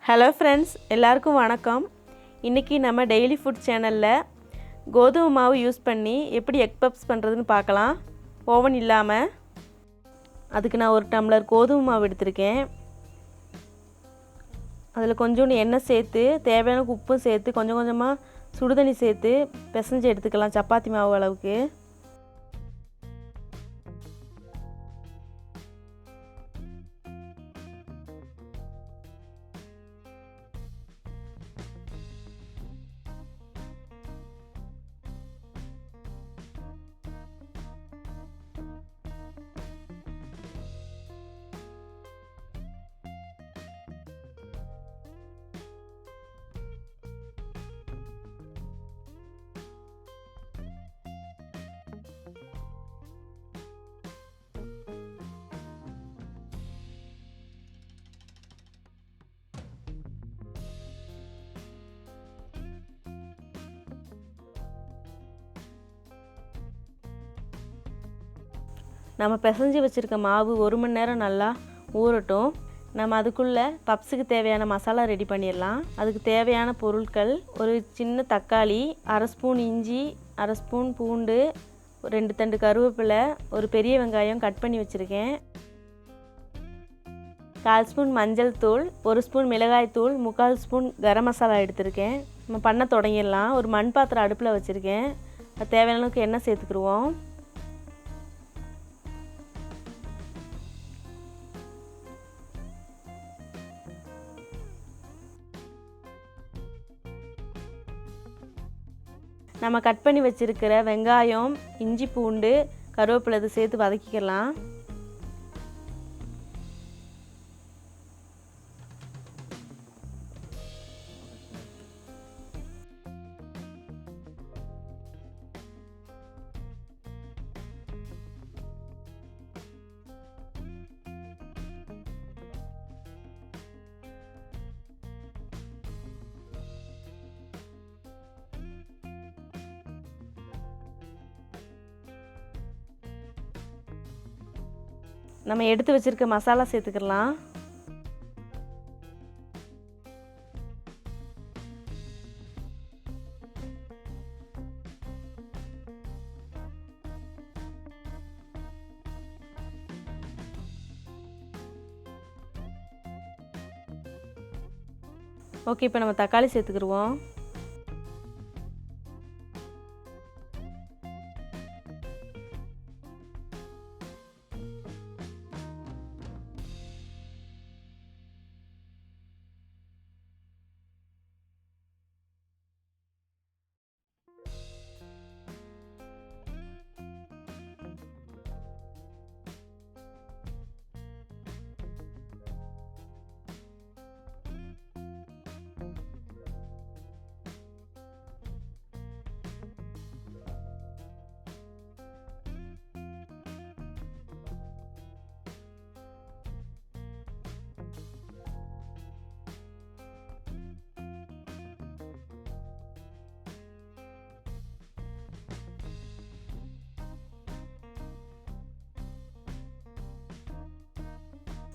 Hello friends, எல்லாருக்கும் வணக்கம். இன்றைக்கி நம்ம டெய்லி ஃபுட் சேனலில் கோதுமை மாவு யூஸ் பண்ணி எப்படி எக் பப்ஸ் பண்ணுறதுன்னு பார்க்கலாம். ஓவன் இல்லாமல். அதுக்கு நான் ஒரு டம்ளர் கோதுமை மாவு எடுத்திருக்கேன். அதில் கொஞ்சோண்டு எண்ணெய் சேர்த்து தேவையான உப்பும் சேர்த்து கொஞ்சம் கொஞ்சமாக சுடுதண்ணி சேர்த்து பிசைஞ்சு எடுத்துக்கலாம், சப்பாத்தி மாவு அளவுக்கு. நம்ம பிசைஞ்சு வச்சுருக்க மாவு 1 மணி நேரம் நல்லா ஊறட்டும். நம்ம அதுக்குள்ளே பப்ஸுக்கு தேவையான மசாலா ரெடி பண்ணிடலாம். அதுக்கு தேவையான பொருட்கள்: ஒரு சின்ன தக்காளி, 1/2 ஸ்பூன் இஞ்சி, 1/2 ஸ்பூன் பூண்டு, 2 தண்டு கருவேப்பிலை, ஒரு பெரிய வெங்காயம் கட் பண்ணி வச்சுருக்கேன், 1/4 ஸ்பூன் மஞ்சள் தூள், 1 ஸ்பூன் மிளகாய் தூள், 3/4 ஸ்பூன் கரம் மசாலா எடுத்திருக்கேன். நம்ம பண்ண தொடங்கிடலாம். ஒரு மண் பாத்திரம் அடுப்பில் வச்சுருக்கேன். தேவையான அளவுக்கு எண்ணெய் சேர்த்துக்குருவோம். நம்ம கட் பண்ணி வச்சுருக்கிற வெங்காயம், இஞ்சி, பூண்டு, கருவேப்பிலை இதை சேர்த்து வதக்கிக்கலாம். நம்ம எடுத்து வச்சுருக்க மசாலா சேர்த்துக்கலாம். ஓகே, இப்போ நம்ம தக்காளி சேர்த்துக்கிடுவோம்.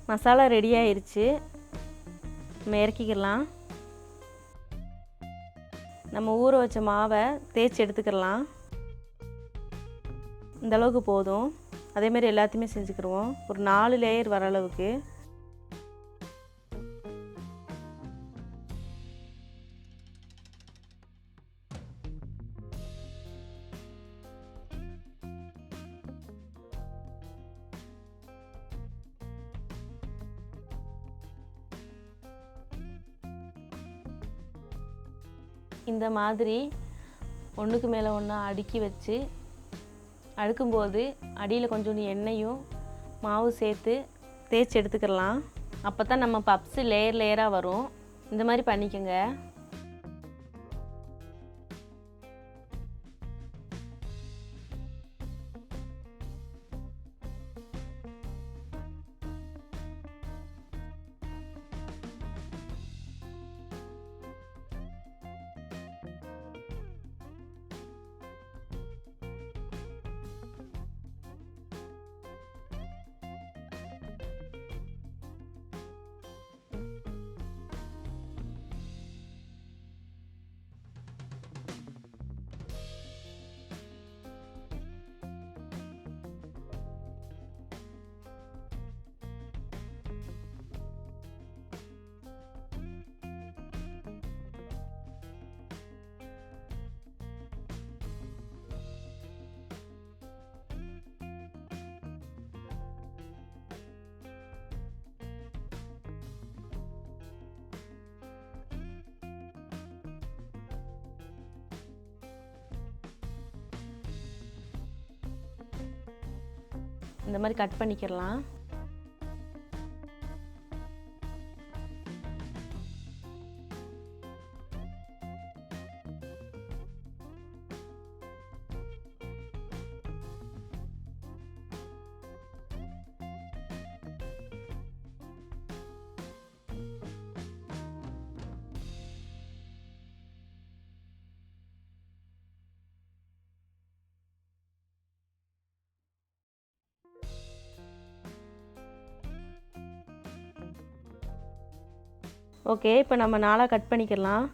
மசாலா ரெடி ஆயிடுச்சு. நம்ம இறக்கிக்கலாம். நம்ம ஊற வச்ச மாவை தேய்ச்சி எடுத்துக்கலாம். இந்தளவுக்கு போதும். அதேமாதிரி எல்லாத்தையுமே செஞ்சுக்கிடுவோம். ஒரு 4 லேயர் வர அளவுக்கு. இந்த மாதிரி ஒன்றுக்கு மேலே ஒன்றா அடுக்கி வச்சு அடுக்கும்போது அடியில் கொஞ்சோண்டு எண்ணெயும் மாவு சேர்த்து தேய்ச்சி எடுத்துக்கலாம். அப்போ தான் நம்ம பப்ஸு லேயர் லேயராக வரும். இந்த மாதிரி பண்ணிக்கோங்க. இந்த மாதிரி கட் பண்ணிக்கலாம். ஓகே, இப்போ நம்ம 4 கட் பண்ணிக்கலாம்.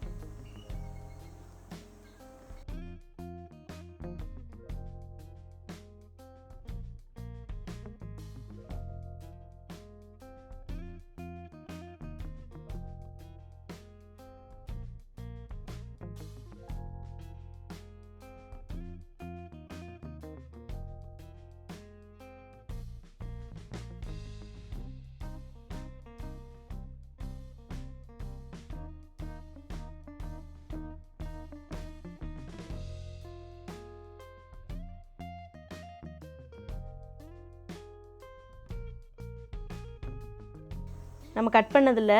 நம்ம கட் பண்ணதில்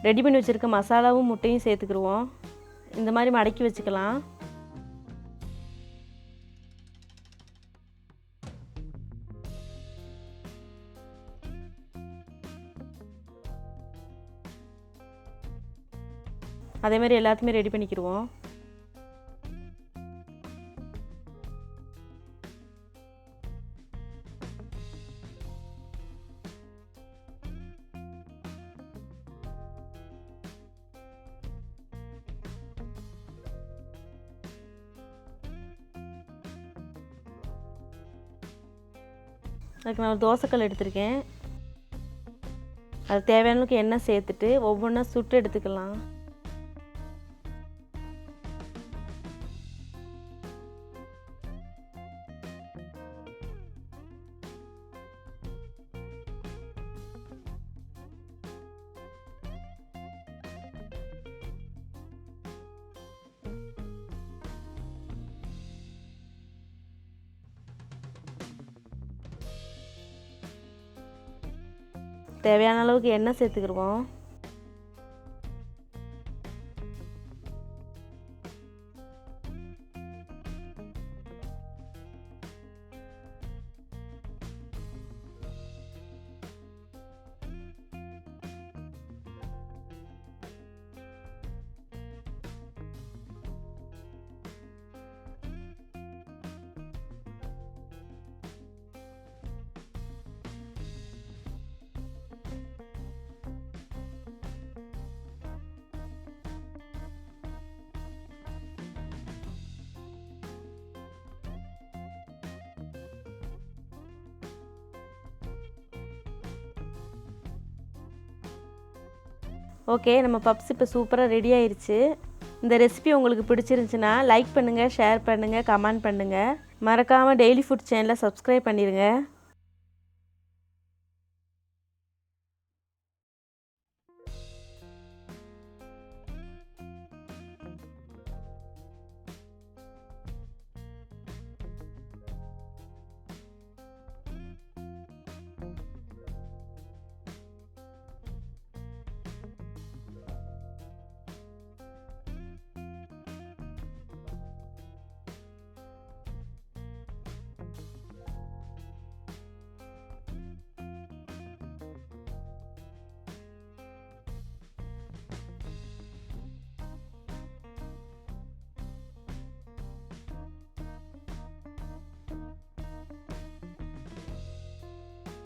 ரெடி பண்ணி வச்சுருக்க மசாலாவும் முட்டையும் சேர்த்துக்கிடுவோம். இந்த மாதிரி மடக்கி வச்சுக்கலாம். அதே மாதிரி எல்லாத்தையுமே ரெடி பண்ணிக்கிடுவோம். அதுக்கு நான் ஒரு தோசைக்கல் எடுத்திருக்கேன். அது தேவையான அளவுக்கு எண்ணெய் சேர்த்துட்டு ஒவ்வொன்றா சுட்டு எடுத்துக்கலாம். தேவையான அளவுக்கு எண்ணெய் சேர்த்துக்கிடுவோம். ஓகே, நம்ம பப்ஸ் இப்போ சூப்பராக ரெடி ஆயிடுச்சு. இந்த ரெசிபி உங்களுக்கு பிடிச்சிருந்துச்சுன்னா லைக் பண்ணுங்கள், ஷேர் பண்ணுங்கள், கமெண்ட் பண்ணுங்கள். மறக்காமல் டெய்லி ஃபுட் சேனலை சப்ஸ்கிரைப் பண்ணிடுங்க.